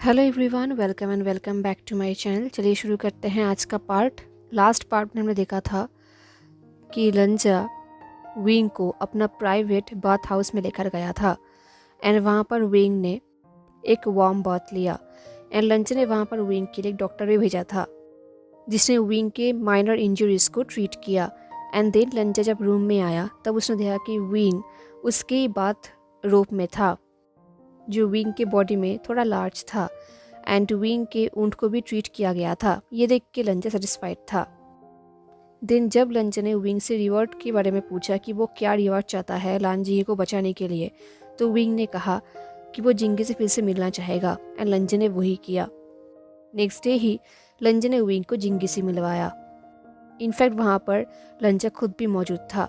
Hello everyone, welcome and welcome back to my channel. चलिए शुरू करते हैं आज का पार्ट। लास्ट पार्ट में हमने देखा था कि लंजा विंग को अपना प्राइवेट बाथ हाउस में लेकर गया था एंड वहाँ पर विंग ने एक वार्म बाथ लिया एंड लंजा ने वहाँ पर विंग के लिए एक डॉक्टर भी भेजा था जिसने विंग के माइनर इंजरीज को ट्रीट किया। एंड देन लंजा जब रूम में आया तब उसने देखा कि विंग उसके बाथ रोब में था जो विंग के बॉडी में थोड़ा लार्ज था एंड विंग के ऊंट को भी ट्रीट किया गया था। ये देख के लंजा सेटिस्फाइड था। देन जब लंजा ने विंग से रिवॉर्ड के बारे में पूछा कि वो क्या रिवॉर्ड चाहता है लांजी को बचाने के लिए, तो विंग ने कहा कि वो जिंगे से फिर से मिलना चाहेगा एंड लंजा ने वही किया। नेक्स्ट डे ही लंजा ने विंग को जिंगे से मिलवाया। इनफैक्ट वहाँ पर लंजा खुद भी मौजूद था।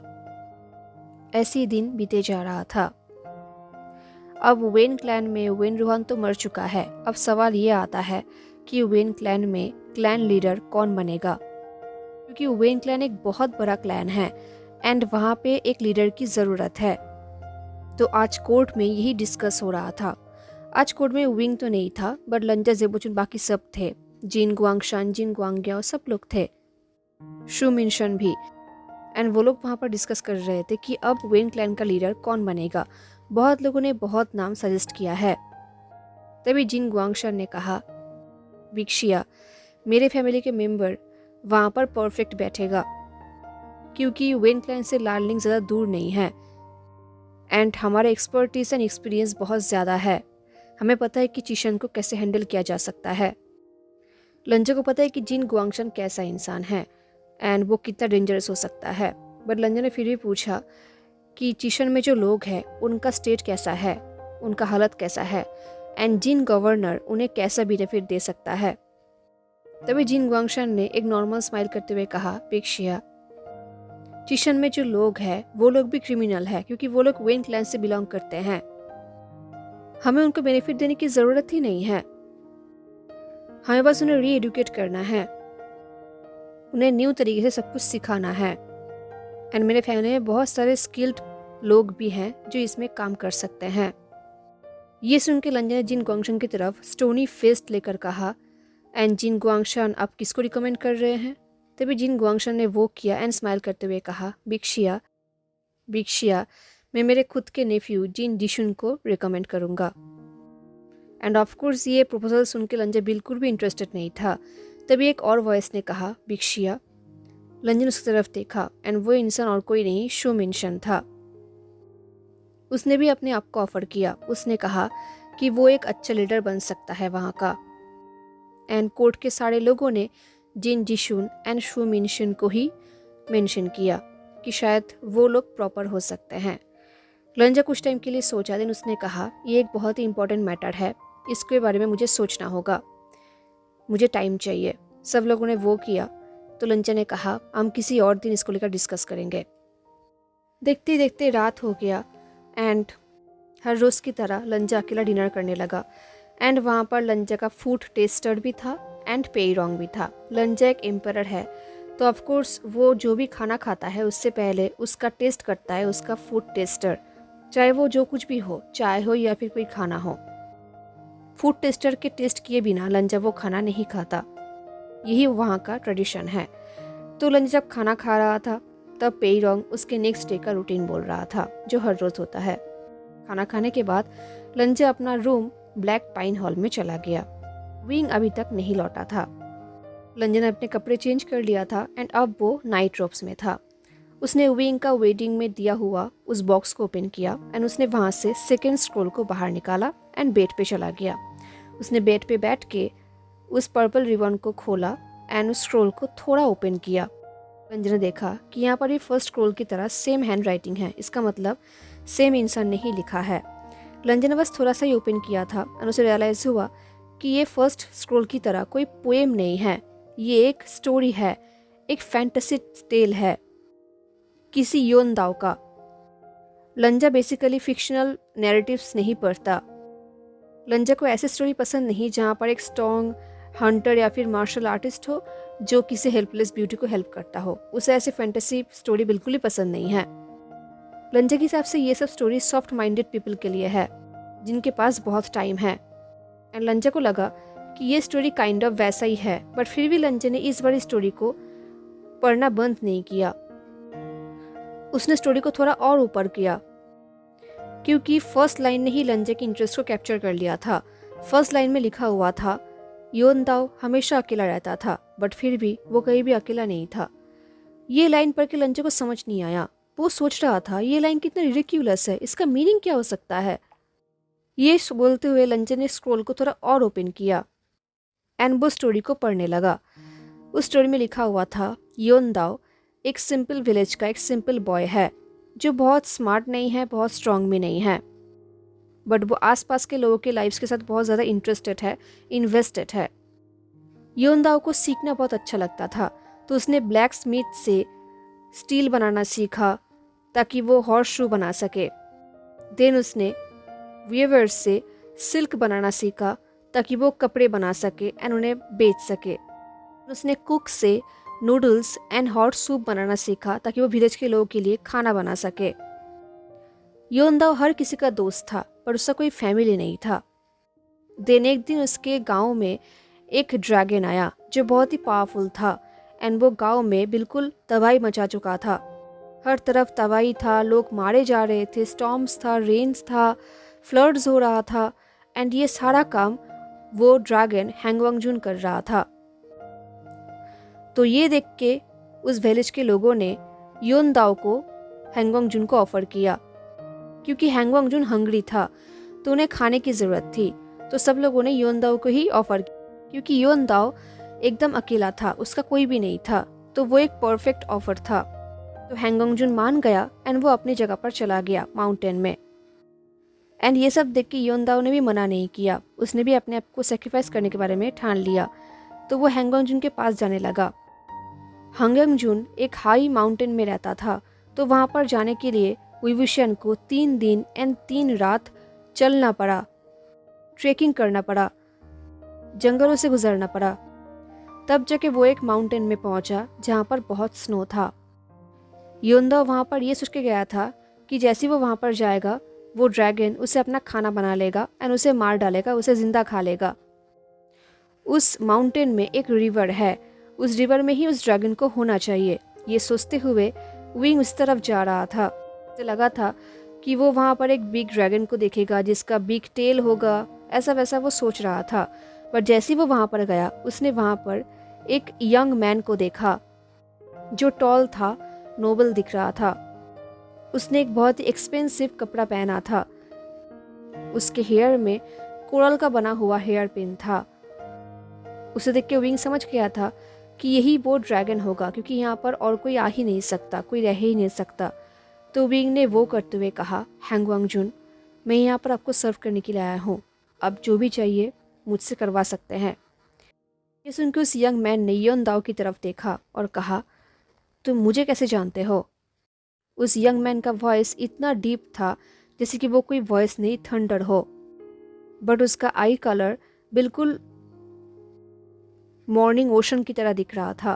ऐसे ही दिन बीते जा रहा था। अब वेन क्लैन में वेन रूहान तो मर चुका है। अब सवाल ये आता है कि वेन क्लैन में क्लैन लीडर कौन बनेगा, क्योंकि वेन क्लैन एक बहुत बड़ा क्लैन है एंड वहाँ पे एक लीडर की ज़रूरत है। तो आज कोर्ट में यही डिस्कस हो रहा था। आज कोर्ट में विंग तो नहीं था बट लंजा, ज़ेबोचुन, बाकी सब थे। जिन गुआंगशान, जिन गुआंगयाओ सब लोग थे, शू मिनशन भी। एंड वो लोग वहाँ पर डिस्कस कर रहे थे कि अब वेन क्लैन का लीडर कौन बनेगा। बहुत लोगों ने बहुत नाम सजेस्ट किया है। तभी जिन गुआंगशान ने कहा, विक्शिया, मेरे फैमिली के मेंबर वहाँ पर परफेक्ट बैठेगा, क्योंकि वेन क्लैन से लार्लिंग ज़्यादा दूर नहीं है एंड हमारा एक्सपर्टीज एंड एक्सपीरियंस बहुत ज़्यादा है। हमें पता है कि चिशन को कैसे हैंडल किया जा सकता है। लंजा को पता है कि जिन गुआंगशान कैसा इंसान है एंड वो कितना डेंजरस हो सकता है। बट लंजा ने फिर भी पूछा कि चिशन में जो लोग हैं उनका स्टेट कैसा है, उनका हालत कैसा है एंड जिन गवर्नर उन्हें कैसा बेनिफिट दे सकता है। तभी जिन गुआंगशान ने एक नॉर्मल स्माइल करते हुए कहा, पेक्शिया, चिशन में जो लोग हैं वो लोग भी क्रिमिनल है, क्योंकि वो लोग वेन क्लैन से बिलोंग करते हैं। हमें उनको बेनिफिट देने की ज़रूरत ही नहीं है। हमें बस उन्हें री एडुकेट करना है, उन्हें न्यू तरीके से सब कुछ सिखाना है। एंड मेरे फैमिली में बहुत सारे स्किल्ड लोग भी हैं जो इसमें काम कर सकते हैं। ये सुन के लंजा ने जिन गुआंगशान की तरफ स्टोनी फेस्ट लेकर कहा, एंड जिन गुआंगशान, आप किसको रिकमेंड कर रहे हैं? तभी जिन गुआंगशान ने वो किया एंड स्माइल करते हुए कहा, बिक्शिया, मैं मेरे खुद के नेफ्यू जिन डिशुन को रिकमेंड करूँगा। एंड ऑफकोर्स ये प्रपोजल सुन के लंजा बिल्कुल भी इंटरेस्टेड नहीं था। तभी एक और वॉइस ने कहा, बिक्शिया। लंजा ने उसकी तरफ देखा एंड वो इंसान और कोई नहीं, शू मिनशन था। उसने भी अपने आप को ऑफर किया। उसने कहा कि वो एक अच्छा लीडर बन सकता है वहाँ का। एंड कोर्ट के सारे लोगों ने जिन जिशुन एंड शू मिनशन को ही मेंशन किया कि शायद वो लोग प्रॉपर हो सकते हैं। लंजा कुछ टाइम के लिए सोचा। देन उसने कहा, ये एक बहुत ही इंपॉर्टेंट मैटर है, इसके बारे में मुझे सोचना होगा, मुझे टाइम चाहिए। सब लोगों ने वो किया। तो लंजा ने कहा, हम किसी और दिन इसको लेकर डिस्कस करेंगे। देखते देखते रात हो गया एंड हर रोज़ की तरह लंजा अकेला डिनर करने लगा। एंड वहाँ पर लंजा का फूड टेस्टर भी था एंड पेईरोंग भी था। लंजा एक एम्परर है तो ऑफकोर्स वो जो भी खाना खाता है उससे पहले उसका टेस्ट करता है उसका फूड टेस्टर, चाहे वो जो कुछ भी हो, चाय हो या फिर कोई खाना हो। फूड टेस्टर के टेस्ट किए बिना लंजा वो खाना नहीं खाता। यही वहाँ का ट्रेडिशन है। तो लंजा जब खाना खा रहा था तब पेईरोंग उसके नेक्स्ट डे का रूटीन बोल रहा था, जो हर रोज़ होता है। खाना खाने के बाद लंजा अपना रूम ब्लैक पाइन हॉल में चला गया। विंग अभी तक नहीं लौटा था। लंजा ने अपने कपड़े चेंज कर लिया था एंड अब वो नाइट रोब्स में था। उसने विंग का वेडिंग में दिया हुआ उस बॉक्स को ओपन किया एंड उसने वहाँ से सेकेंड स्क्रोल को बाहर निकाला एंड बेड पे चला गया। उसने बेड पे बैठ के उस पर्पल रिबन को खोला एंड उस स्क्रोल को थोड़ा ओपन किया। लंजा ने देखा कि यहाँ पर भी फर्स्ट स्क्रोल की तरह सेम हैंड राइटिंग है। इसका मतलब सेम इंसान ने ही लिखा है। लंजा ने बस थोड़ा सा ही ओपन किया था और उसे रियलाइज हुआ कि ये फर्स्ट स्क्रोल की तरह कोई पोएम नहीं है, ये एक स्टोरी है, एक फैंटेसी टेल है किसी योन दाओ का। लंजा बेसिकली फिक्शनल नैरेटिव्स नहीं पढ़ता। लंजा को ऐसी स्टोरी पसंद नहीं जहाँ पर एक स्ट्रॉन्ग हंटर या फिर मार्शल आर्टिस्ट हो जो किसी हेल्पलेस ब्यूटी को हेल्प करता हो। उसे ऐसी फैंटेसी स्टोरी बिल्कुल ही पसंद नहीं है। लंजा के हिसाब से ये सब स्टोरी सॉफ्ट माइंडेड पीपल के लिए है जिनके पास बहुत टाइम है एंड लंजा को लगा कि ये स्टोरी काइंड ऑफ वैसा ही है, बट फिर भी लंजा ने इस बार स्टोरी को पढ़ना बंद नहीं किया। उसने स्टोरी को थोड़ा और ऊपर किया, क्योंकि फर्स्ट लाइन ने ही लंजा के इंटरेस्ट को कैप्चर कर लिया था। फर्स्ट लाइन में लिखा हुआ था, योन दाओ हमेशा अकेला रहता था, बट फिर भी वो कहीं भी अकेला नहीं था। ये लाइन पढ़ के लंजा को समझ नहीं आया। वो सोच रहा था ये लाइन कितना रिडिक्यूलस है, इसका मीनिंग क्या हो सकता है। ये बोलते हुए लंजा ने स्क्रोल को थोड़ा और ओपन किया एंड वो स्टोरी को पढ़ने लगा। उस स्टोरी में लिखा हुआ था, योन दाओ एक सिंपल विलेज का एक सिंपल बॉय है जो बहुत स्मार्ट नहीं है, बहुत स्ट्रांग भी नहीं है, बट वो आसपास के लोगों के लाइफ्स के साथ बहुत ज़्यादा इंटरेस्टेड है, इन्वेस्टेड है। योन दाओ को सीखना बहुत अच्छा लगता था, तो उसने ब्लैक स्मिथ से स्टील बनाना सीखा ताकि वो हॉर्स शू बना सके। देन उसने वीवर्स से सिल्क बनाना सीखा ताकि वो कपड़े बना सके एंड उन्हें बेच सके। उसने कुक से नूडल्स एंड हॉट सूप बनाना सीखा ताकि वो विलेज के लोगों के लिए खाना बना सके। योन दाओ हर किसी का दोस्त था, पर उसका कोई फैमिली नहीं था। देन एक दिन उसके गांव में एक ड्रैगन आया जो बहुत ही पावरफुल था एंड वो गांव में बिल्कुल तबाही मचा चुका था। हर तरफ तबाही था, लोग मारे जा रहे थे, स्टॉर्म्स था, रेन्स था, फ्लड्स हो रहा था एंड ये सारा काम वो ड्रैगन हैंगवांगजुन कर रहा था। तो ये देख के उस विलेज के लोगों ने योन दाओ को हैंगवांगजुन को ऑफर किया, क्योंकि हैंगवांगजुन हंग्री था तो उन्हें खाने की ज़रूरत थी। तो सब लोगों ने योन दाओ को ही ऑफर किया, क्योंकि योन दाओ एकदम अकेला था, उसका कोई भी नहीं था, तो वो एक परफेक्ट ऑफर था। तो हैंगवांगजुन मान गया एंड वो अपनी जगह पर चला गया माउंटेन में। एंड ये सब देख के योन दाओ ने भी मना नहीं किया, उसने भी अपने आप को सेक्रीफाइस करने के बारे में ठान लिया। तो वो हैंगवांगजुन के पास जाने लगा। हैंगवांगजुन एक हाई माउंटेन में रहता था, तो वहाँ पर जाने के लिए विवुशियन को 3 दिन एंड 3 रात चलना पड़ा, ट्रेकिंग करना पड़ा, जंगलों से गुजरना पड़ा। तब जाके वो एक माउंटेन में पहुंचा जहाँ पर बहुत स्नो था। योन दाओ वहाँ पर ये सोच के गया था कि जैसे वो वहाँ पर जाएगा वो ड्रैगन उसे अपना खाना बना लेगा एंड उसे मार डालेगा, उसे जिंदा खा लेगा। उस माउंटेन में एक रिवर है, उस रिवर में ही उस ड्रैगन को होना चाहिए। ये सोचते हुए विंग उस तरफ जा रहा था। उसे लगा था कि वो वहाँ पर एक बिग ड्रैगन को देखेगा जिसका बिग टेल होगा, ऐसा वैसा वो सोच रहा था। पर जैसे वो वहाँ पर गया, उसने वहाँ पर एक यंग मैन को देखा जो टॉल था, नोबल दिख रहा था। उसने एक बहुत ही एक्सपेंसिव कपड़ा पहना था, उसके हेयर में कोरल का बना हुआ हेयर पिन था। उसे देख के विंग समझ गया था कि यही वो ड्रैगन होगा, क्योंकि यहाँ पर और कोई आ ही नहीं सकता, कोई रह ही नहीं सकता। तो विंग ने वो करते हुए कहा, हैंगवांगजुन मैं यहाँ पर आपको सर्व करने के लिए आया हूँ, अब जो भी चाहिए मुझसे करवा सकते हैं। ये सुनकर उस यंग मैन ने योन दाओ की तरफ देखा और कहा, तुम मुझे कैसे जानते हो? उस यंग मैन का वॉइस इतना डीप था जैसे कि वो कोई वॉइस नहीं, थंडर हो, बट उसका आई कलर बिल्कुल मॉर्निंग ओशन की तरह दिख रहा था।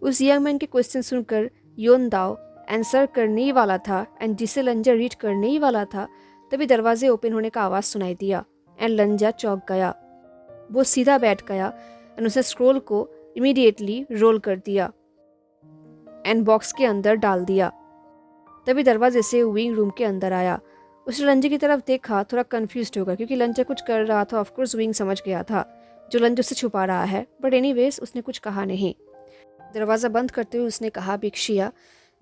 उस यंग मैन के क्वेश्चन सुनकर योन दाओ आंसर करने ही वाला था एंड जिसे लंजा रीड करने ही वाला था, तभी दरवाजे ओपन होने का आवाज़ सुनाई दिया एंड लंजा चौंक गया। वो सीधा बैठ गया एंड उसने स्क्रोल को इमीडिएटली रोल कर दिया एंड बॉक्स के अंदर डाल दिया। तभी दरवाजे से विंग रूम के अंदर आया। उसने लंजा की तरफ देखा, थोड़ा कंफ्यूज्ड होगा क्योंकि लंजा कुछ कर रहा था। ऑफकोर्स विंग समझ गया था जो लंजा उससे छुपा रहा है, बट एनीवेज उसने कुछ कहा नहीं। दरवाज़ा बंद करते हुए उसने कहा, भिक्षिया।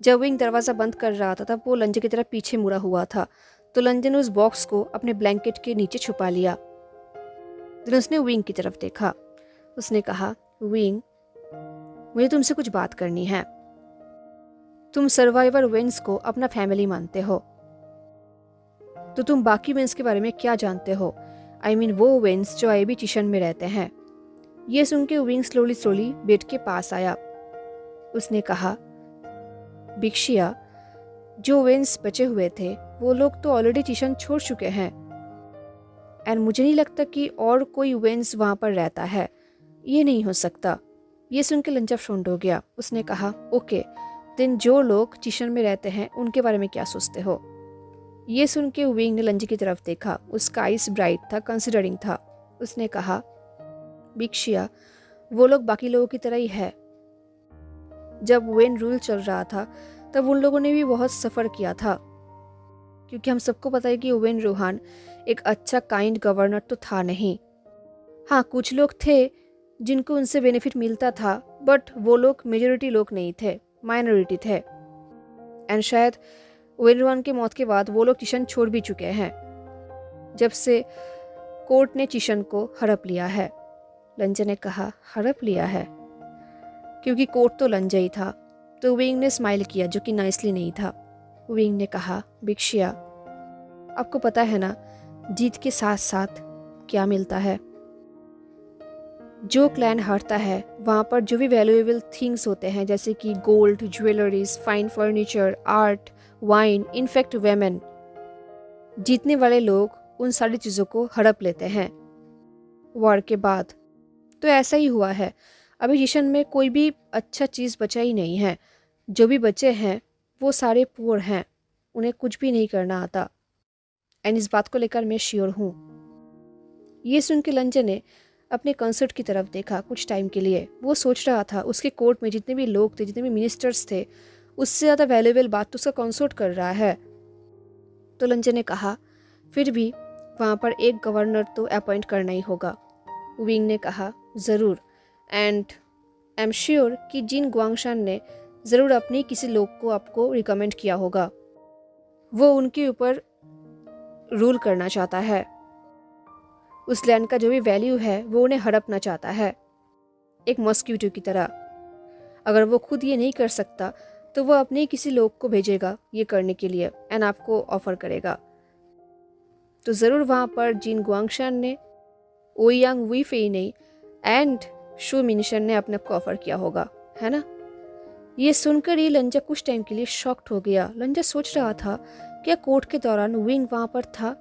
जब विंग दरवाज़ा बंद कर रहा था तब वो लंजा की तरफ पीछे मुड़ा हुआ था, तो लंजा ने उस बॉक्स को अपने ब्लैंकेट के नीचे छुपा लिया। फिर उसने विंग की तरफ देखा। उसने कहा, विंग मुझे तुमसे कुछ बात करनी है। तुम सर्वाइवर वेंस को अपना फैमिली मानते हो, तो तुम बाकी वेंस के बारे में क्या जानते हो? आई मीन वो वेंस जो आईबी चिशन में रहते हैं। ये सुन के विंग स्लोली बेड के पास आया। उसने कहा, भिक्षिया, जो वेंस बचे हुए थे वो लोग तो ऑलरेडी चिशन छोड़ चुके हैं एंड मुझे नहीं लगता कि और कोई वेंस वहाँ पर रहता है। ये नहीं हो सकता। ये सुन के लंजा फ्रॉन्ट हो गया। उसने कहा, ओके देन जो लोग चिशन में रहते हैं उनके बारे में क्या सोचते हो? ये सुन के विंग ने लंजी की तरफ देखा। उसका आइस ब्राइट था, कंसिडरिंग था। उसने कहा, बिक्शिया, वो लोग बाकी लोगों की तरह ही है। जब वेन रूल चल रहा था तब उन लोगों ने भी बहुत सफ़र किया था, क्योंकि हम सबको पता है कि वेन रूहान एक अच्छा काइंड गवर्नर तो था नहीं। हाँ, कुछ लोग थे जिनको उनसे बेनिफिट मिलता था, बट वो लोग मेजोरिटी लोग नहीं थे, माइनॉरिटी थे। एंड शायद वेन रूहान के मौत के बाद वो लोग चिशन छोड़ भी चुके हैं, जब से कोर्ट ने चिशन को हड़प लिया है। लंजे ने कहा, हड़प लिया है? क्योंकि कोर्ट तो लंजा ही था। तो विंग ने स्माइल किया, जो कि नाइसली नहीं था। विंग ने कहा, बिक्शिया, आपको पता है ना जीत के साथ साथ क्या मिलता है? जो क्लैन हारता है वहाँ पर जो भी वैल्यूएबल थिंग्स होते हैं, जैसे कि gold, jewelleries, fine furniture, art, wine, in fact women, जीतने वाले लोग उन सारी चीज़ों को हड़प लेते हैं वॉर के बाद। तो ऐसा ही हुआ है। अभी जिशन में कोई भी अच्छा चीज़ बचा ही नहीं है। जो भी बचे हैं वो सारे पुअर हैं, उन्हें कुछ भी नहीं करना आता। एंड इस बात को लेकर मैं श्योर हूँ। ये सुन के लंजे ने अपने कंसर्ट की तरफ देखा कुछ टाइम के लिए। वो सोच रहा था उसके कोर्ट में जितने भी लोग थे, जितने भी मिनिस्टर्स थे, उससे ज़्यादा वैल्यूएबल बात तो उसका कंसर्ट कर रहा है। तो लंजे ने कहा, फिर भी वहाँ पर एक गवर्नर तो अपॉइंट करना ही होगा। विंग ने कहा, ज़रूर, एंड आई एम श्योर कि जिन गुआंगशान ने ज़रूर अपने किसी लोग को आपको रिकमेंड किया होगा। वो उनके ऊपर रूल करना चाहता है। उस लैंड का जो भी वैल्यू है वो उन्हें हड़पना चाहता है, एक मॉस्क्यूटो की तरह। अगर वो खुद ये नहीं कर सकता तो वो अपने किसी लोग को भेजेगा ये करने के लिए, एंड आपको ऑफर करेगा। तो ज़रूर वहाँ पर जिन गुआंगशान ने, ओयांग वीफेई ने एंड शू मिनशन ने अपने को ऑफर किया होगा, है ना? ये सुनकर ही लंजा कुछ टाइम के लिए शॉक्ड हो गया। लंजा सोच रहा था क्या कोर्ट के दौरान विंग वहाँ पर था,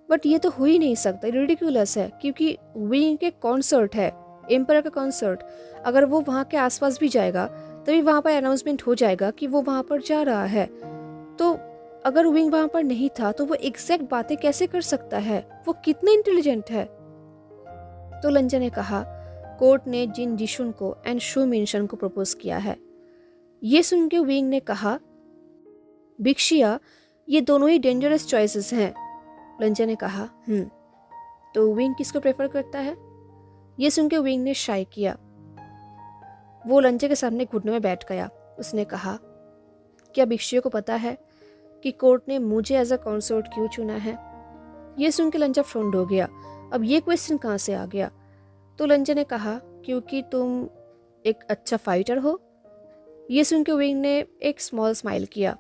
बट ये तो हो ही नहीं सकता, रिडिकुलस है, क्योंकि विंग के कॉन्सर्ट है, एम्पर का कॉन्सर्ट। अगर वो वहाँ के आसपास भी जाएगा तभी वहाँ पर अनाउंसमेंट हो जाएगा कि वो वहाँ पर जा रहा है। तो अगर विंग वहाँ पर नहीं था तो वो एग्जैक्ट बातें कैसे कर सकता है? वो कितना इंटेलिजेंट है। तो लंजा ने कहा, कोर्ट ने जिन जिशुन को एंड शू मिनशन को प्रपोज किया है। ये सुन के विंग ने कहा, बिक्शिया, ये दोनों ही डेंजरस चॉइसेस हैं। लंजा ने कहा, तो विंग किसको प्रेफर करता है? ये सुन के विंग ने शाय किया। वो लंजे के सामने घुटनों में बैठ गया। उसने कहा, क्या बिक्शिया को पता है कि कोर्ट ने मुझे एज अ कंसोर्ट क्यों चुना है? ये सुन के लंजा फ्रॉन्ड हो गया। अब ये क्वेश्चन कहाँ से आ गया? तो लंजा ने कहा, क्योंकि तुम एक अच्छा फाइटर हो। ये सुन के विंग ने एक स्मॉल स्माइल किया।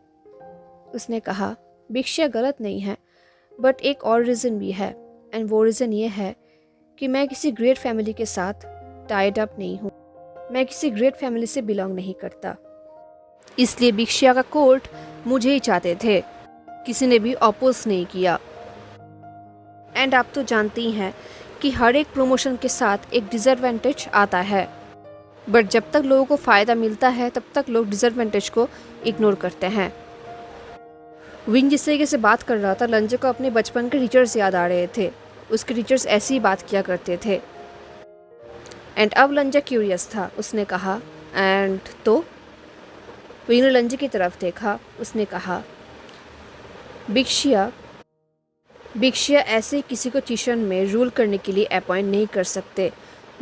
उसने कहा, बिक्शिया गलत नहीं है, बट एक और रीज़न भी है, एंड वो रीज़न ये है कि मैं किसी ग्रेट फैमिली के साथ टाइड अप नहीं हूँ। मैं किसी ग्रेट फैमिली से बिलोंग नहीं करता, इसलिए बिक्शिया का कोर्ट मुझे ही चाहते थे, किसी ने भी अपोज नहीं किया। एंड आप तो जानती हैं कि हर एक प्रमोशन के साथ एक डिसएडवांटेज आता है, बट जब तक लोगों को फ़ायदा मिलता है तब तक लोग डिसएडवांटेज को इग्नोर करते हैं। विंग जिस तरीके से बात कर रहा था, लंजे को अपने बचपन के टीचर्स याद आ रहे थे। उसके टीचर्स ऐसी ही बात किया करते थे। एंड अब लंजा क्यूरियस था। उसने कहा, एंड तो? विंग ने लंजे की तरफ देखा। उसने कहा, बिक्शिया ऐसे किसी को चिशन में रूल करने के लिए अपॉइंट नहीं कर सकते।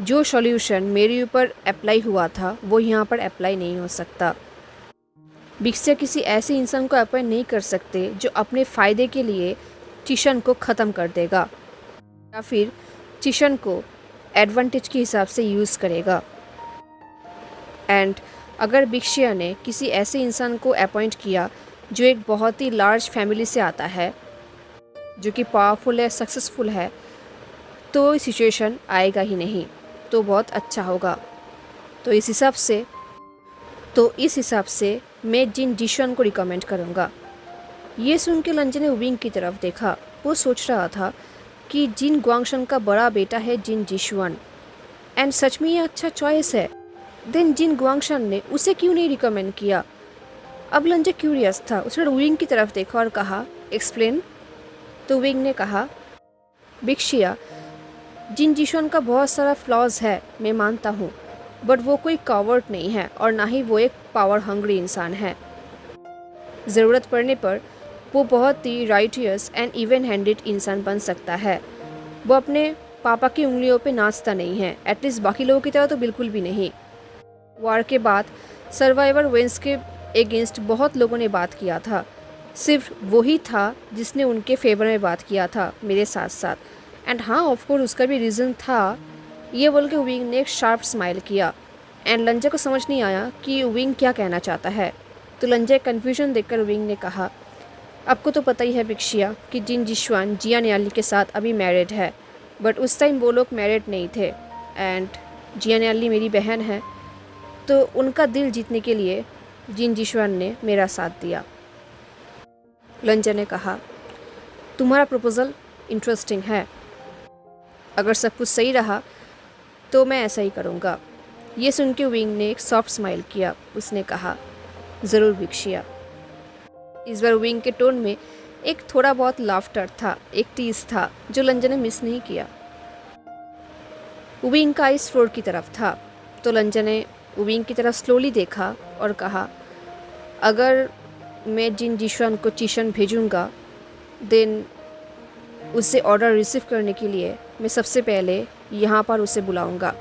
जो सॉल्यूशन मेरे ऊपर अप्लाई हुआ था वो यहाँ पर अप्लाई नहीं हो सकता। बिक्शिया किसी ऐसे इंसान को अपॉइंट नहीं कर सकते जो अपने फ़ायदे के लिए चिशन को ख़त्म कर देगा या फिर चिशन को एडवांटेज के हिसाब से यूज़ करेगा। एंड अगर बिक्शिया ने किसी ऐसे इंसान को अपॉइंट किया जो एक बहुत ही लार्ज फैमिली से आता है, जो कि पावरफुल है, सक्सेसफुल है, तो सिचुएशन आएगा ही नहीं, तो बहुत अच्छा होगा। तो इस हिसाब से मैं जिन जिशुन को रिकमेंड करूँगा। ये सुन के लंजे ने विंग की तरफ देखा। वो सोच रहा था कि जिन गुआंगशन का बड़ा बेटा है जिन जिशुन, एंड सच में ये अच्छा चॉइस है। देन जिन गुआंगशन ने उसे क्यों नहीं रिकमेंड किया? अब लंजे क्यूरियस था। उसने विंग की तरफ देखा और कहा, एक्सप्लेन। तो विंग ने कहा, बिक्शिया, जिन जिशुन का बहुत सारा फ्लॉज है, मैं मानता हूँ, बट वो कोई कावर्ड नहीं है और ना ही वो एक पावर हंग्री इंसान है। ज़रूरत पड़ने पर वो बहुत ही राइटियस एंड इवन हैंडेड इंसान बन सकता है। वो अपने पापा की उंगलियों पे नाचता नहीं है, एटलीस्ट बाकी लोगों की तरह तो बिल्कुल भी नहीं। वार के बाद सर्वाइवर वेंस के अगेंस्ट बहुत लोगों ने बात किया था, सिर्फ वही था जिसने उनके फेवर में बात किया था मेरे साथ साथ। एंड हाँ, ऑफकोर्स उसका भी रीज़न था। ये बोल के विंग ने एक शार्प स्माइल किया एंड लंजा को समझ नहीं आया कि विंग क्या कहना चाहता है। तो लंजा कन्फ्यूजन देखकर विंग ने कहा, आपको तो पता ही है बिक्शिया कि जिन जिशवान जिया न्याली के साथ अभी मैरिड है, बट उस टाइम वो लोग मैरिड नहीं थे एंड जिया न्याली मेरी बहन है, तो उनका दिल जीतने के लिए जिन जिशवान ने मेरा साथ दिया। लंजा ने कहा, तुम्हारा प्रपोज़ल इंटरेस्टिंग है, अगर सब कुछ सही रहा तो मैं ऐसा ही करूँगा। ये सुन के विंग ने एक सॉफ्ट स्माइल किया। उसने कहा, ज़रूर बिक्शिया। इस बार विंग के टोन में एक थोड़ा बहुत लाफ्टर था, एक टीज था जो लंजा ने मिस नहीं किया। विंग का आइस फ्लोर की तरफ था, तो लंजा ने विंग की तरफ स्लोली देखा और कहा, अगर मैं जिन जिशवान को चीशन भेजूँगा, देन उससे ऑर्डर रिसीव करने के लिए मैं सबसे पहले यहाँ पर उसे बुलाऊँगा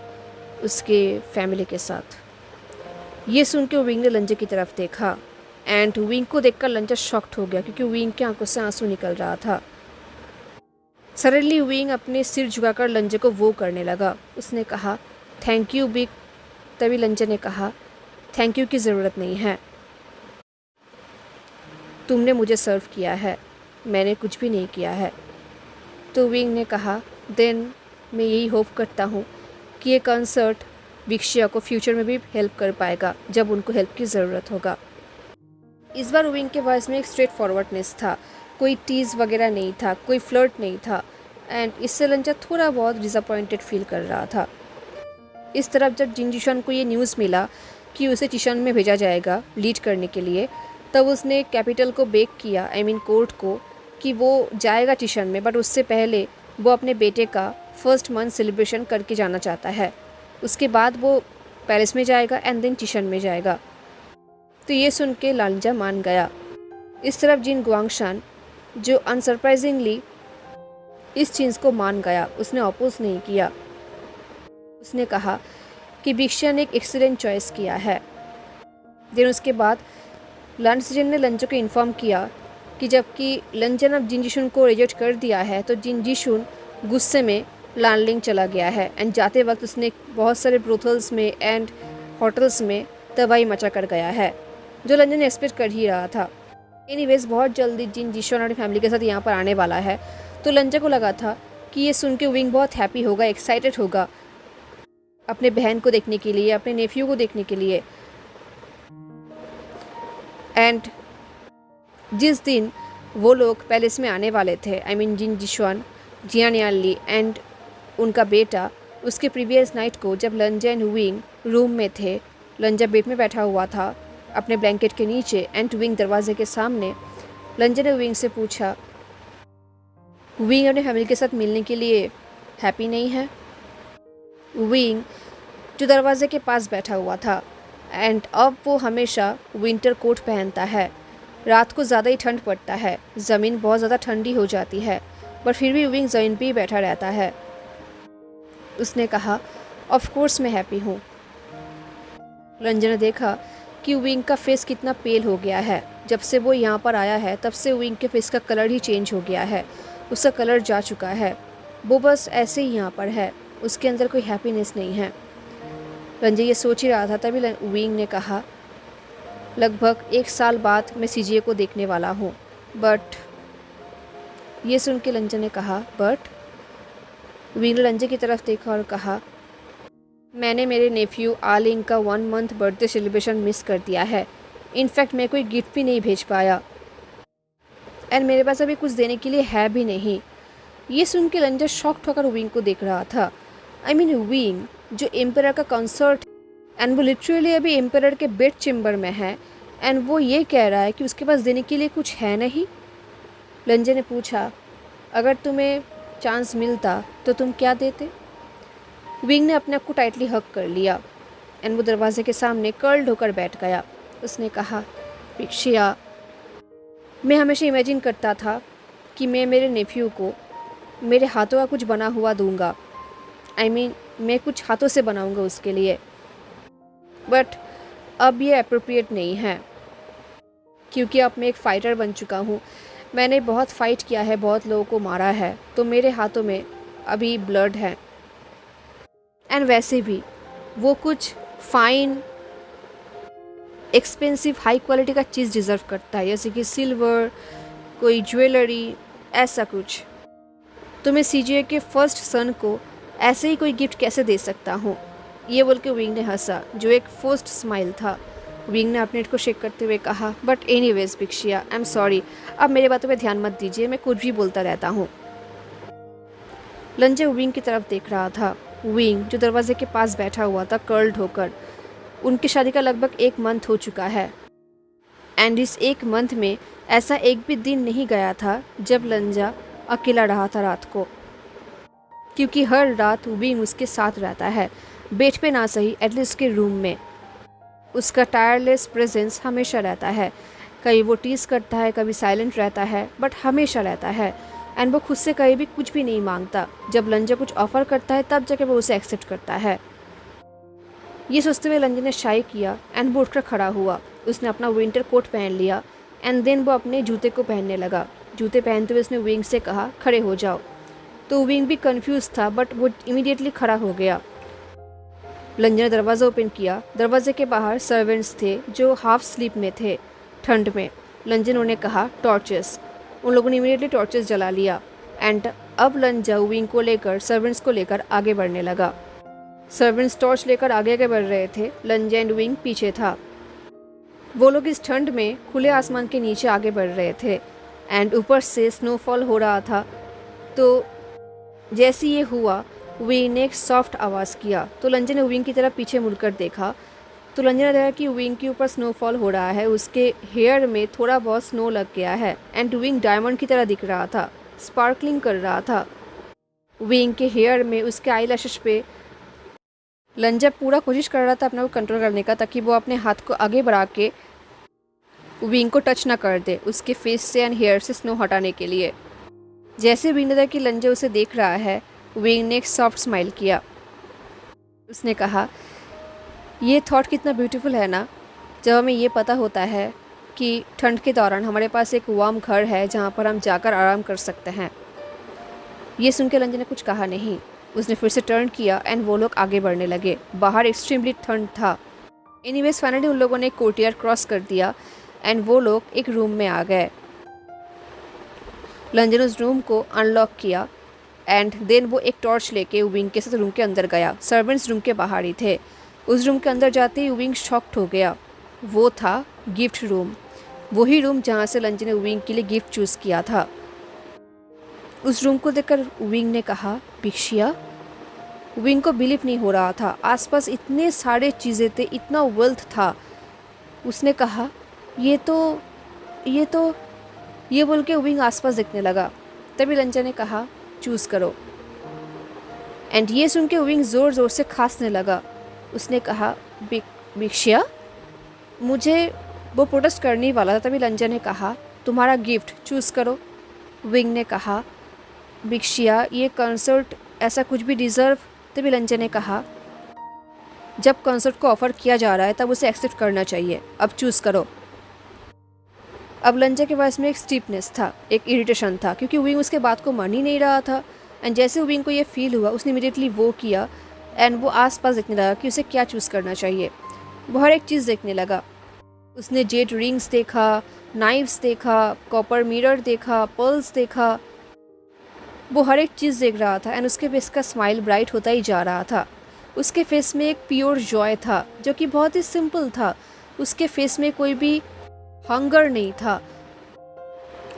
उसके फैमिली के साथ। ये सुन के विंग ने लंजा की तरफ देखा एंड विंग को देखकर लंजा शॉक्ड हो गया, क्योंकि विंग के आंखों से आंसू निकल रहा था। सडनली विंग अपने सिर झुकाकर लंजा को वो करने लगा। उसने कहा, थैंक यू बिग। तभी लंजा ने कहा, थैंक यू की ज़रूरत नहीं है, तुमने मुझे सर्व किया है, मैंने कुछ भी नहीं किया है। तो विंग ने कहा, देन मैं यही होप करता हूँ कि ये कंसर्ट बिक्शिया को फ्यूचर में भी हेल्प कर पाएगा जब उनको हेल्प की ज़रूरत होगा। इस बार विंग के वॉइस में एक स्ट्रेट फॉरवर्डनेस था, कोई टीज़ वगैरह नहीं था, कोई फ्लर्ट नहीं था एंड इससे लंजा थोड़ा बहुत डिसअपॉइंटेड फील कर रहा था। इस तरफ जब जिन जिशवान को ये न्यूज़ मिला कि उसे चीशन में भेजा जाएगा लीड करने के लिए, तब उसने कैपिटल को बेक किया, कोर्ट को, कि वो जाएगा चीशन में, बट उससे पहले वो अपने बेटे का फर्स्ट मंथ सेलिब्रेशन करके जाना चाहता है। उसके बाद वो पैलेस में जाएगा एंड देन चीशन में जाएगा। तो ये सुन के लंजा मान गया। इस तरफ जिन गुआंगशान, जो अनसरप्राइजिंगली इस चीज़ को मान गया, उसने अपोज नहीं किया। उसने कहा कि बिक्शिया ने एक एक्सीलेंट चॉइस किया है। देन उसके बाद लानसिजन ने लंजा को इन्फॉर्म किया कि जबकि लंजा ने जिन जिशुन को रिजेक्ट कर दिया है, तो जिन जिशुन गुस्से में लानलिंग चला गया है एंड जाते वक्त उसने बहुत सारे ब्रोथल्स में एंड होटल्स में तबाही मचा कर गया है, जो लंजा ने एक्सपेक्ट कर ही रहा था। एनीवेज बहुत जल्दी जिन जिशुन अपनी फैमिली के साथ यहाँ पर आने वाला है, तो लंजा को लगा था कि ये सुन के विंग बहुत हैप्पी होगा, एक्साइटेड होगा अपने बहन को देखने के लिए, अपने नेफ्यू को देखने के लिए। एंड जिस दिन वो लोग पैलेस में आने वाले थे, जिन जिशवान, जिया न्याली एंड उनका बेटा, उसके प्रीवियस नाइट को जब लंजा एंड विंग रूम में थे, लंजा बेड में बैठा हुआ था अपने ब्लैंकेट के नीचे एंड विंग दरवाजे के सामने। लंजा ने विंग से पूछा, विंग अपने फैमिली के साथ मिलने के लिए हैप्पी नहीं है? विंग जो दरवाजे के पास बैठा हुआ था एंड अब वो हमेशा विंटर कोट पहनता है, रात को ज़्यादा ही ठंड पड़ता है, ज़मीन बहुत ज़्यादा ठंडी हो जाती है, पर फिर भी विंग ज़मीन पे ही बैठा रहता है। उसने कहा, ऑफ कोर्स मैं हैप्पी हूँ। लंजा ने देखा कि विंग का फेस कितना पेल हो गया है। जब से वो यहाँ पर आया है तब से विंग के फेस का कलर ही चेंज हो गया है, उसका कलर जा चुका है, वो बस ऐसे ही यहाँ पर है, उसके अंदर कोई हैप्पीनेस नहीं है। लंजा ये सोच ही रहा था, तभी विंग ने कहा, लगभग 1 साल बाद मैं सीजीए को देखने वाला हूँ, बट ये सुन के लंजा ने कहा, बट विंग ने लंजा की तरफ देखा और कहा, मैंने मेरे नेफ्यू आलिंग का 1 मंथ बर्थडे सेलिब्रेशन मिस कर दिया है। इनफैक्ट मैं कोई गिफ्ट भी नहीं भेज पाया एंड मेरे पास अभी कुछ देने के लिए है भी नहीं। ये सुन के लंजा शॉक्ड होकर विंग को देख रहा था। विंग जो एम्परर का कंसर्ट एंड वो लिटरली अभी एम्परर के बेड चेम्बर में है एंड वो ये कह रहा है कि उसके पास देने के लिए कुछ है नहीं। लंजे ने पूछा, अगर तुम्हें चांस मिलता तो तुम क्या देते? विंग ने अपने आप को टाइटली हग कर लिया एंड वो दरवाजे के सामने कर्ल्ड होकर बैठ गया। उसने कहा, विक्शिया, मैं हमेशा इमेजिन करता था कि मैं मेरे नेफ्यू को मेरे हाथों का कुछ बना हुआ दूंगा। मैं कुछ हाथों से बनाऊंगा उसके लिए, बट अब ये अप्रोप्रिएट नहीं है क्योंकि अब मैं एक फ़ाइटर बन चुका हूँ। मैंने बहुत फ़ाइट किया है, बहुत लोगों को मारा है, तो मेरे हाथों में अभी ब्लड है। एंड वैसे भी वो कुछ फाइन एक्सपेंसिव हाई क्वालिटी का चीज़ डिज़र्व करता है, जैसे कि सिल्वर, कोई ज्वेलरी, ऐसा कुछ। तो मैं सीजीए के फर्स्ट सन को ऐसे ही कोई गिफ्ट कैसे दे सकता हूँ? ये बोल के विंग ने हंसा, जो एक फर्स्ट स्माइल था। विंग ने अपने को शेक करते हुए कहा, बट एनीवेज विक्शिया, आई एम सॉरी, अब मेरे बातों पे ध्यान मत दीजिए, मैं कुछ भी बोलता रहता हूँ। लंजे विंग की तरफ देख रहा था। विंग जो दरवाजे के पास बैठा हुआ था कर्ल्ड होकर, उनकी शादी का लगभग 1 मंथ हो चुका है एंड इस 1 मंथ में ऐसा एक भी दिन नहीं गया था जब लंजा अकेला रहा था रात को, क्योंकि हर रात विंग उसके साथ रहता है, बेड पे ना सही एटलीस्ट उसके रूम में। उसका टायरलेस प्रेजेंस हमेशा रहता है। कभी वो टीज करता है, कभी साइलेंट रहता है, बट हमेशा रहता है। एंड वो खुद से कहीं भी कुछ भी नहीं मांगता। जब लंजा कुछ ऑफर करता है तब जाके वो उसे एक्सेप्ट करता है। ये सोचते हुए लंजा ने शाई किया एंड वो उठकर खड़ा हुआ। उसने अपना विंटर कोट पहन लिया एंड देन वो अपने जूते को पहनने लगा। जूते पहनते हुए उसने विंग से कहा, खड़े हो जाओ। तो विंग भी कंफ्यूज था, बट वो इमीडिएटली खड़ा हो गया। लंजा ने दरवाज़ा ओपन किया। दरवाजे के बाहर सर्वेंट्स थे जो हाफ स्लीप में थे ठंड में। लंजा ने उन्हें कहा, टॉर्चेस। उन लोगों ने इमीडिएटली टॉर्चेस जला लिया एंड अब लंजा विंग को लेकर सर्वेंट्स को लेकर आगे बढ़ने लगा। सर्वेंट्स टॉर्च लेकर आगे आगे बढ़ रहे थे, लंजा एंड विंग पीछे था। वो लोग इस ठंड में खुले आसमान के नीचे आगे बढ़ रहे थे एंड ऊपर से स्नोफॉल हो रहा था। तो जैसे ये हुआ, विंग ने एक सॉफ्ट आवाज़ किया। तो लंजा ने विंग की तरफ पीछे मुड़कर देखा तो लंजा ने देखा कि विंग के ऊपर स्नोफॉल हो रहा है। उसके हेयर में थोड़ा बहुत स्नो लग गया है एंड विंग डायमंड की तरह दिख रहा था, स्पार्कलिंग कर रहा था। विंग के हेयर में, उसके आई लैशेस पे लंजा पूरा कोशिश कर रहा था अपने को कंट्रोल करने का, ताकि वो अपने हाथ को आगे बढ़ा के विंग को टच ना कर दे उसके फेस से एंड हेयर से स्नो हटाने के लिए। जैसे विंग ने देखा कि लंजा उसे देख रहा है, विंग ने एक सॉफ्ट स्माइल किया। उसने कहा, ये थॉट कितना ब्यूटीफुल है ना, जब हमें ये पता होता है कि ठंड के दौरान हमारे पास एक वार्म घर है जहाँ पर हम जाकर आराम कर सकते हैं। ये सुन के लंजा ने कुछ कहा नहीं। उसने फिर से टर्न किया एंड वो लोग आगे बढ़ने लगे। बाहर एक्सट्रीमली ठंड था। एनीवेज फाइनली उन लोगों ने कोर्टयार्ड क्रॉस कर दिया एंड वो लोग एक रूम में आ गए। लंजा ने उस रूम को अनलॉक किया एंड देन वो एक टॉर्च लेके विंग के साथ रूम के अंदर गया। सर्वेंट्स रूम के बाहर ही थे। उस रूम के अंदर जाते ही विंग शॉक्ड हो गया। वो था गिफ्ट रूम, वही रूम जहाँ से लंजा ने विंग के लिए गिफ्ट चूज़ किया था। उस रूम को देखकर विंग ने कहा, विक्शिया। विंग को बिलीव नहीं हो रहा था। आसपास इतने सारे चीज़ें थे, इतना वेल्थ था। उसने कहा, ये बोल के विंग आसपास देखने लगा। तभी लंजा ने कहा, चूज़ करो। एंड ये सुन के विंग ज़ोर ज़ोर से खांसने लगा। उसने कहा, विक्शिया। मुझे वो प्रोटेस्ट करने वाला था, तभी लंजा ने कहा, तुम्हारा गिफ्ट चूज़ करो। विंग ने कहा, विक्शिया, ये कंसर्ट ऐसा कुछ भी डिज़र्व। तभी लंजा ने कहा, जब कंसर्ट को ऑफ़र किया जा रहा है तब उसे एक्सेप्ट करना चाहिए। अब चूज़ करो। अब लंजा के वॉइस में एक स्टीपनेस था, एक इरिटेशन था, क्योंकि विंग उसके बात को मान ही नहीं रहा था। एंड जैसे विंग को ये फील हुआ, उसने इमीडिएटली वो किया एंड वो आसपास देखने लगा कि उसे क्या चूज़ करना चाहिए। वो हर एक चीज़ देखने लगा। उसने जेड रिंग्स देखा, नाइफ्स देखा, कॉपर मिरर देखा, पर्ल्स देखा। वो हर एक चीज़ देख रहा था एंड उसके फेस का स्माइल ब्राइट होता ही जा रहा था। उसके फेस में एक प्योर जॉय था जो कि बहुत ही सिंपल था। उसके फेस में कोई भी हंगर नहीं था।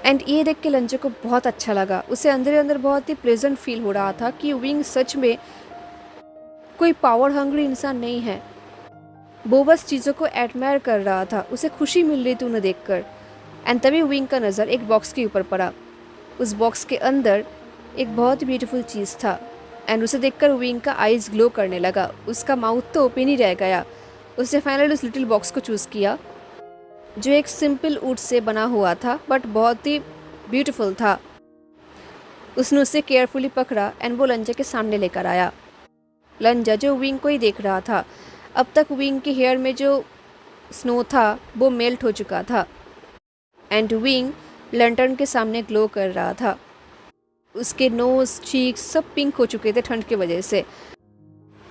एंड ये देख के लंजा को बहुत अच्छा लगा। उसे अंदर अंदर बहुत ही प्लेजेंट फील हो रहा था कि विंग सच में कोई पावर हंग्री इंसान नहीं है। वो बस चीज़ों को एडमायर कर रहा था। उसे खुशी मिल रही थी उन्हें देखकर। एंड तभी विंग का नज़र एक बॉक्स के ऊपर पड़ा। उस बॉक्स के अंदर एक बहुत ही ब्यूटीफुल चीज़ था एंड उसे देखकर विंग का आइज़ ग्लो करने लगा। उसका माउथ तो ओपन ही रह गया। उसने फाइनली उस लिटिल बॉक्स को चूज़ किया जो एक सिंपल वुड से बना हुआ था बट बहुत ही ब्यूटीफुल था। उसने उसे केयरफुली पकड़ा एंड वो लंजा के सामने लेकर आया। लंजा जो विंग को ही देख रहा था। अब तक विंग के हेयर में जो स्नो था वो मेल्ट हो चुका था एंड विंग लैंटर्न के सामने ग्लो कर रहा था। उसके नोज चीक्स सब पिंक हो चुके थे ठंड की वजह से।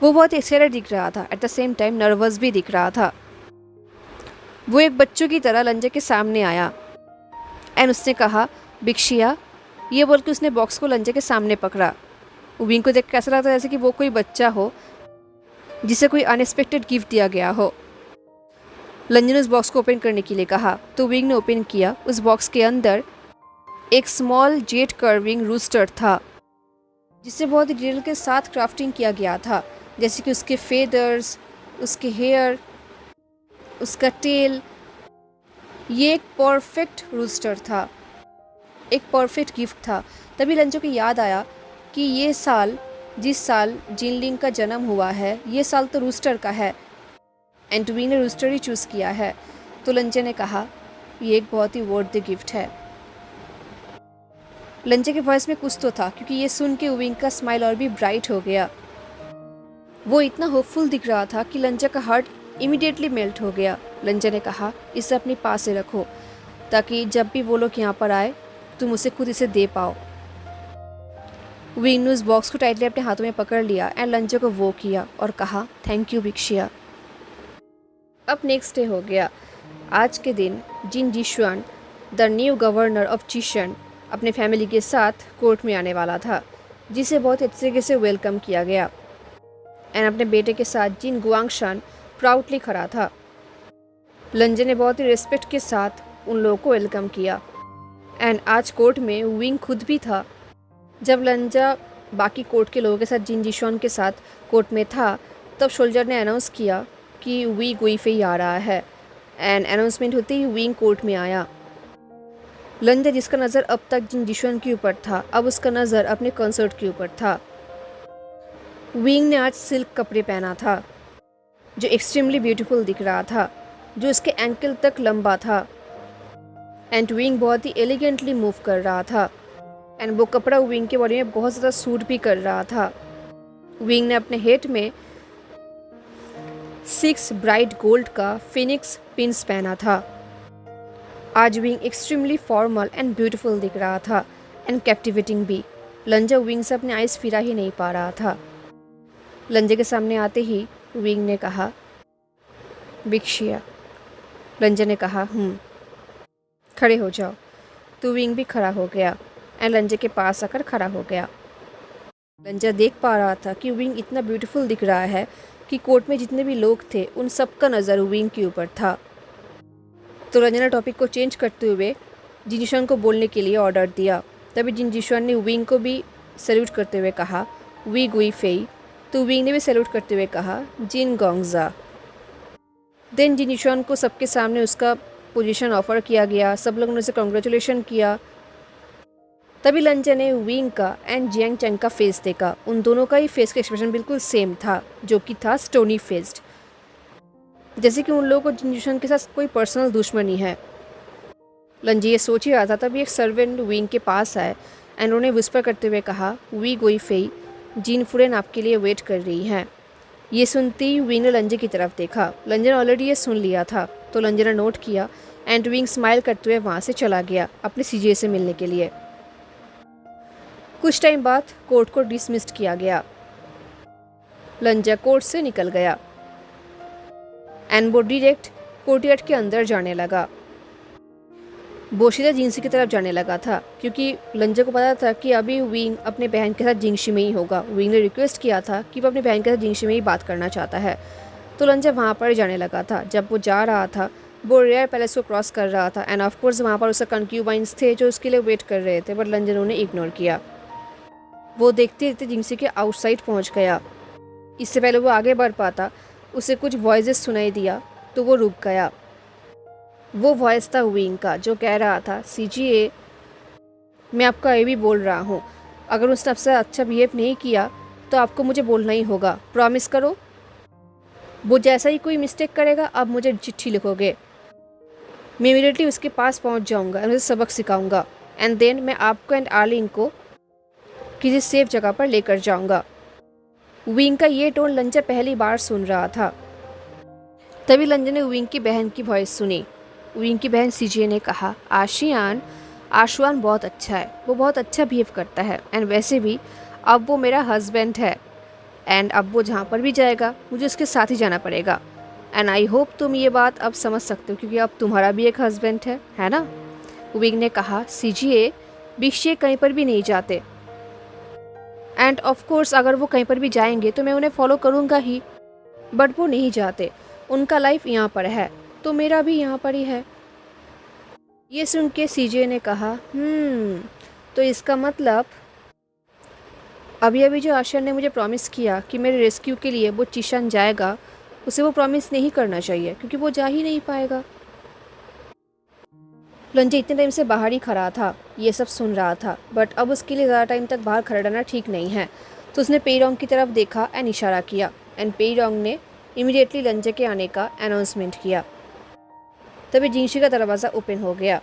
वो बहुत एक्साइटेड दिख रहा था, at the same time nervous भी दिख रहा था। वो एक बच्चों की तरह लंजा के सामने आया एंड उसने कहा बिक्शिया, ये बोल के उसने बॉक्स को लंजा के सामने पकड़ा। विंग को देख के ऐसा लगता जैसे कि वो कोई बच्चा हो जिसे कोई अनएक्सपेक्टेड गिफ्ट दिया गया हो। लंजा ने उस बॉक्स को ओपन करने के लिए कहा तो विंग ने ओपन किया। उस बॉक्स के अंदर एक स्मॉल जेट कर्विंग रूस्टर था जिसे बहुत ही डिटेल के साथ क्राफ्टिंग किया गया था, जैसे कि उसके फेदर्स, उसके हेयर, उसका टेल। ये एक परफेक्ट रूस्टर था, एक परफेक्ट गिफ्ट था। तभी लंजो को याद आया कि ये साल, जिस साल जिनलिंग का जन्म हुआ है, ये साल तो रूस्टर का है एंड विंग ने रूस्टर ही चूज़ किया है। तो लंजे ने कहा ये एक बहुत ही वर्थ गिफ्ट है। लंजे के वॉइस में कुछ तो था क्योंकि ये सुन के विंग का स्माइल और भी ब्राइट हो गया। वो इतना होपफुल दिख रहा था कि लंजा का हार्ट इमीडिएटली मेल्ट हो गया। लंजा ने कहा इसे अपने पास से रखो ताकि जब भी वो लोग यहाँ पर आए तुम उसे खुद इसे दे पाओ। विंग ने उस बॉक्स को टाइटली अपने हाथों में पकड़ लिया एंड लंजा को वो किया और कहा थैंक यू बिक्शिया। अब नेक्स्ट डे हो गया। आज के दिन जिन जिशुआन, द न्यू गवर्नर ऑफ चिशन, अपने फैमिली के साथ कोर्ट में आने वाला था, जिसे बहुत अच्छे तरीके से वेलकम किया गया एंड अपने बेटे के साथ जिन गुआंगशान प्राउडली खड़ा था। लंजे ने बहुत ही रिस्पेक्ट के साथ उन लोगों को वेलकम किया एंड आज कोर्ट में विंग खुद भी था। जब लंजा बाकी कोर्ट के लोगों के साथ जिन जिशुआन के साथ कोर्ट में था तब सोल्जर ने अनाउंस किया कि वी गुइफेई आ रहा है एंड अनाउंसमेंट होते ही विंग कोर्ट में आया। लंजा जिसका नज़र अब तक जिन जिशुआन के ऊपर था, अब उसका नज़र अपने कंसर्ट के ऊपर था। विंग ने आज सिल्क कपड़े पहना था जो एक्सट्रीमली ब्यूटीफुल दिख रहा था, जो उसके एंकल तक लंबा था एंड विंग बहुत ही एलिगेंटली मूव कर रहा था एंड वो कपड़ा विंग के बॉडी में बहुत ज़्यादा सूट भी कर रहा था। विंग ने अपने हेड में 6 ब्राइट गोल्ड का फिनिक्स पिन्स पहना था। आज wing extremely formal and beautiful दिख रहा था एंड कैप्टिवेटिंग भी। लंजा विंग से अपने आइज़ फिरा ही नहीं पा रहा था। लंजे के सामने आते ही विंग ने कहा बिक्शिया। लंजा ने कहा खड़े हो जाओ। तो विंग भी खड़ा हो गया एंड लंजे के पास आकर खड़ा हो गया। लंजा देख पा रहा था कि विंग इतना ब्यूटीफुल दिख रहा है कि कोर्ट में जितने भी लोग थे उन सब का नज़र विंग के ऊपर था। तो लंजा ने टॉपिक को चेंज करते हुए जिन जिशुआन को बोलने के लिए ऑर्डर दिया। तभी जिन जिशुआन ने विंग को भी सैल्यूट करते हुए कहा वी गुइफेई। तो विंग ने भी सैल्यूट करते हुए कहा जिन गोंगजा। देन जिन जिशुआन को सबके सामने उसका पोजीशन ऑफर किया गया। सब लोगों ने उसे कॉन्ग्रेचुलेशन किया। तभी लंजा ने विंग का एंड जियांग चंग का फेस देखा। उन दोनों का ही फेस का एक्सप्रेशन बिल्कुल सेम था, जो कि था स्टोनी फेस्ड, जैसे कि उन लोगों को जिन जिशुआन के साथ कोई पर्सनल दुश्मनी है। लंजा ये सोच ही रहा था तभी एक सर्वेंट विंग के पास आए एंड उन्होंने विस्पर करते हुए कहा वी गुइफेई, जिन फुरेन आपके लिए वेट कर रही हैं। ये सुनते ही विंग ने लंजे की तरफ देखा। लंजे ने ऑलरेडी ये सुन लिया था तो लंजे ने नोट किया एंड विंग स्माइल करते हुए वहाँ से चला गया अपने सीजे से मिलने के लिए। कुछ टाइम बाद कोर्ट को डिसमिस्ड किया गया। लंजा कोर्ट से निकल गया एंड वो डायरेक्ट कोर्टयार्ड के अंदर जाने लगा। वो सीधा जिंगशी की तरफ जाने लगा था क्योंकि लंजा को पता था कि अभी विंग अपने बहन के साथ जिंगशी में ही होगा। विंग ने रिक्वेस्ट किया था कि वो अपनी बहन के साथ जिंगशी में ही बात करना चाहता है, तो लंजा वहाँ पर जाने लगा था। जब वो जा रहा था वो रेयर पैलेस को क्रॉस कर रहा था एंड ऑफ कोर्स वहाँ पर उसका कंक्यूबाइंस थे जो उसके लिए वेट कर रहे थे, बट लंजा ने उन्हें इग्नोर किया। वो देखते देखते जिंगशी के आउटसाइड पहुँच गया। इससे पहले वो आगे बढ़ पाता उसे कुछ वॉइसेस सुनाई दिया तो वो रुक गया। वो वॉइस था विंग का जो कह रहा था सीजीए मैं आपको ये भी बोल रहा हूँ, अगर उसने आपसे अच्छा बिहेव नहीं किया तो आपको मुझे बोलना ही होगा, प्रॉमिस करो। वो जैसा ही कोई मिस्टेक करेगा अब मुझे चिट्ठी लिखोगे, मैं इमीडिएटली उसके पास पहुँच जाऊँगा, उसे सबक सिखाऊँगा, एंड देन मैं आपको एंड आर्लिन को किसी सेफ जगह पर लेकर जाऊँगा। विंग का ये टोन लंजा पहली बार सुन रहा था। तभी लंजा ने विंग की बहन की वॉइस सुनी। विंग की बहन सीजे ने कहा, आशुआन बहुत अच्छा है, वो बहुत अच्छा बिहेव करता है, एंड वैसे भी अब वो मेरा हस्बैंड है, एंड अब वो जहाँ पर भी जाएगा मुझे उसके साथ ही जाना पड़ेगा। एंड आई होप तुम ये बात अब समझ सकते हो, क्योंकि अब तुम्हारा भी एक हस्बैंड है ना। विंग ने कहा, सीजीए बिक्शिए कहीं पर भी नहीं जाते, एंड ऑफ कोर्स अगर वो कहीं पर भी जाएंगे तो मैं उन्हें फॉलो करूँगा ही, बट वो नहीं जाते, उनका लाइफ यहाँ पर है तो मेरा भी यहाँ पर ही है। ये सुन के सीजे ने कहा, तो इसका मतलब अभी अभी जो आशियान ने मुझे प्रॉमिस किया कि मेरे रेस्क्यू के लिए वो चिशान जाएगा, उसे वो प्रॉमिस नहीं करना चाहिए क्योंकि वो जा ही नहीं पाएगा। लंजे इतने टाइम से बाहर ही खड़ा था, ये सब सुन रहा था, बट अब उसके लिए ज़्यादा टाइम तक बाहर खड़ा रहना ठीक नहीं है, तो उसने पेईरोंग की तरफ देखा एंड इशारा किया, एंड पेईरोंग ने इमीडिएटली लंजे के आने का अनाउंसमेंट किया। तभी जिंगशी का दरवाज़ा ओपन हो गया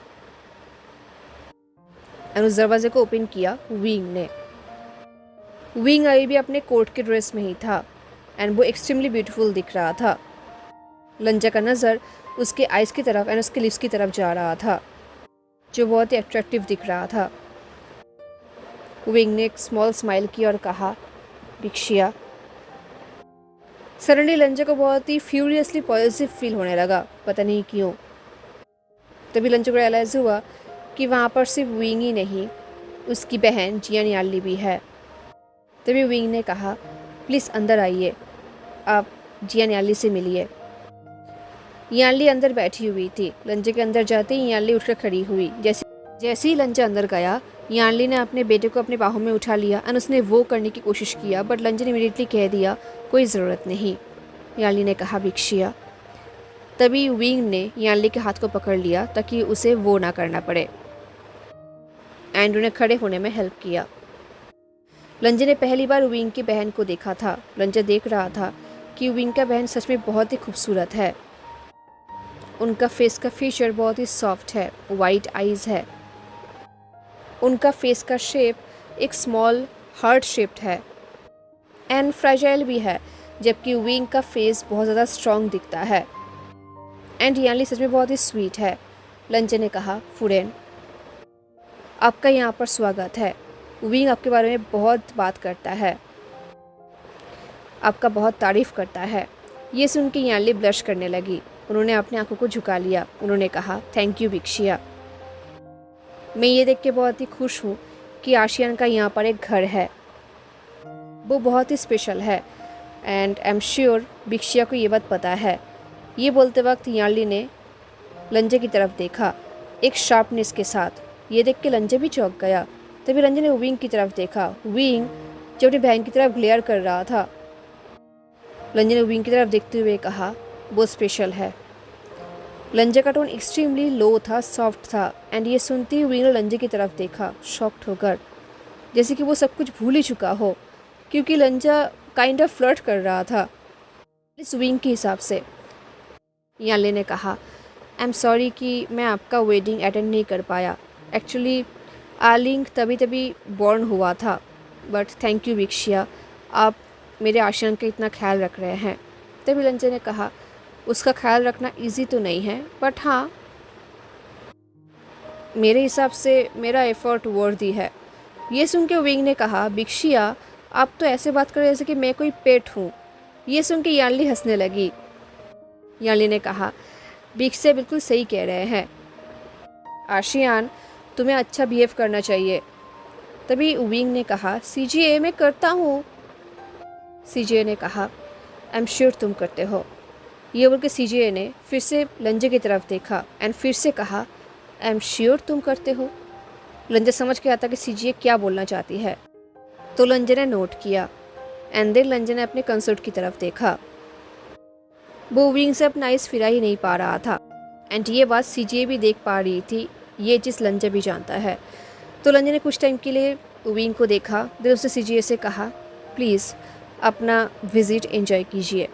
एंड उस दरवाजे को ओपन किया विंग ने। विंग अभी भी अपने कोट के ड्रेस में ही था एंड वो एक्सट्रीमली ब्यूटीफुल दिख रहा था। लंजा का नज़र उसके आइज़ की तरफ एंड उसके लिप्स की तरफ जा रहा था, जो बहुत ही अट्रैक्टिव दिख रहा था। विंग ने एक स्मॉल स्माइल की और कहा, बिक्शिया। सडनली लंजा को बहुत ही फ्यूरियसली पॉजिटिव फील होने लगा, पता नहीं क्यों। तभी लंजा को रियलाइज़ हुआ कि वहाँ पर सिर्फ विंग ही नहीं, उसकी बहन जियान याली भी है। तभी विंग ने कहा, प्लीज़ अंदर आइए, आप जियान याली से मिलिए। याली अंदर बैठी हुई थी। लंजे के अंदर जाते ही याली उठकर खड़ी हुई। जैसे ही लंजा अंदर गया, याली ने अपने बेटे को अपने बाहों में उठा लिया एंड उसने वो करने की कोशिश किया, बट लंजा ने इमीडिएटली कह दिया, कोई ज़रूरत नहीं। याली ने कहा, बिक्शिया। तभी विंग ने याली के हाथ को पकड़ लिया ताकि उसे वो ना करना पड़े एंड उन्हें खड़े होने में हेल्प किया। लंजे ने पहली बार विंग की बहन को देखा था। लंजा देख रहा था कि विंग का बहन सच में बहुत ही खूबसूरत है। उनका फेस का फीचर बहुत ही सॉफ्ट है, वाइट आईज़ है, उनका फेस का शेप एक स्मॉल हार्ट शेप्ड है एंड फ्रेजाइल भी है, जबकि विंग का फेस बहुत ज़्यादा स्ट्रॉन्ग दिखता है। एंड याली सच में बहुत ही स्वीट है। लंजे ने कहा, फुरेन, आपका यहाँ पर स्वागत है। विंग आपके बारे में बहुत बात करता है, आपका बहुत तारीफ़ करता है। ये सुन के याली ब्लश करने लगी। उन्होंने अपनी आंखों को झुका लिया। उन्होंने कहा, थैंक यू बिक्शिया। मैं ये देख के बहुत ही खुश हूँ कि आशियान का यहाँ पर एक घर है, वो बहुत ही स्पेशल है एंड आई एम श्योर बिक्शिया को ये बात पता है। ये बोलते वक्त याली ने लंजे की तरफ देखा एक शार्पनेस के साथ। ये देख के लंजे भी चौंक गया। तभी लंजे ने विंग की तरफ देखा। विंग जो अपनी बहन की तरफ ग्लेयर कर रहा था। लंजे ने विंग की तरफ देखते हुए कहा, वो स्पेशल है। लंजे का टोन एक्सट्रीमली लो था, सॉफ्ट था एंड ये सुनते ही विंग ने लंजे की तरफ देखा शॉक्ड होकर, जैसे कि वो सब कुछ भूल ही चुका हो, क्योंकि लंजा काइंड ऑफ फ्लर्ट कर रहा था इस विंग के हिसाब से। याले ने कहा, आई एम सॉरी कि मैं आपका वेडिंग अटेंड नहीं कर पाया। एक्चुअली आलिंग तभी बॉर्न हुआ था, बट थैंक यू बिक्शिया, आप मेरे आशियान का इतना ख्याल रख रहे हैं। तभी लंजे ने कहा, उसका ख्याल रखना इजी तो नहीं है, बट हाँ, मेरे हिसाब से मेरा एफर्ट वर्दी है। ये सुन के विंग ने कहा, बिक्शिया, आप तो ऐसे बात कर रहे जैसे कि मैं कोई पेट हूँ। ये सुन के याली हंसने लगी। याली ने कहा, बिक्शिया बिल्कुल सही कह रहे हैं, आशियान तुम्हें अच्छा बिहेव करना चाहिए। तभी विंग ने कहा, सीजीए मैं करता हूँ। सीजीए ने कहा, आई एम श्योर तुम करते हो। ये बोल के सीजीए ने फिर से लंजे की तरफ देखा एंड फिर से कहा, आई एम श्योर तुम करते हो। लंजे समझ के आता कि सीजीए क्या बोलना चाहती है, तो लंजे ने नोट किया एंड देन लंजे ने अपने कंसर्ट की तरफ देखा। वो विंग से अपना आइज़ फिरा ही नहीं पा रहा था एंड ये बात सीजीए भी देख पा रही थी। ये चीज़ लंजे भी जानता है। तो लंजन ने कुछ टाइम के लिए विंग को देखा, फिर उसने सीजे से कहा प्लीज़ अपना विज़िट एंजॉय कीजिए।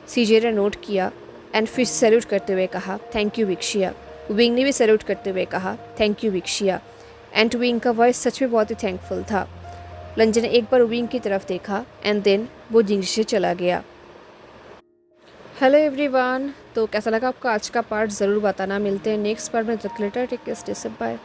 सीजे ने नोट किया एंड फिर सैल्यूट करते हुए कहा थैंक यू विक्शिया। विंग ने भी सैल्यूट करते हुए कहा थैंक यू विक्शिया। एंड विंग का वॉइस सच में बहुत ही थैंकफुल था। लंजन ने एक बार विंग की तरफ देखा एंड देन वो जिंग से चला गया। हेलो एवरीवन, तो कैसा लगा आपको आज का पार्ट ज़रूर बताना। मिलते हैं नेक्स्ट पार्ट में। तक later take care, stay safe, bye.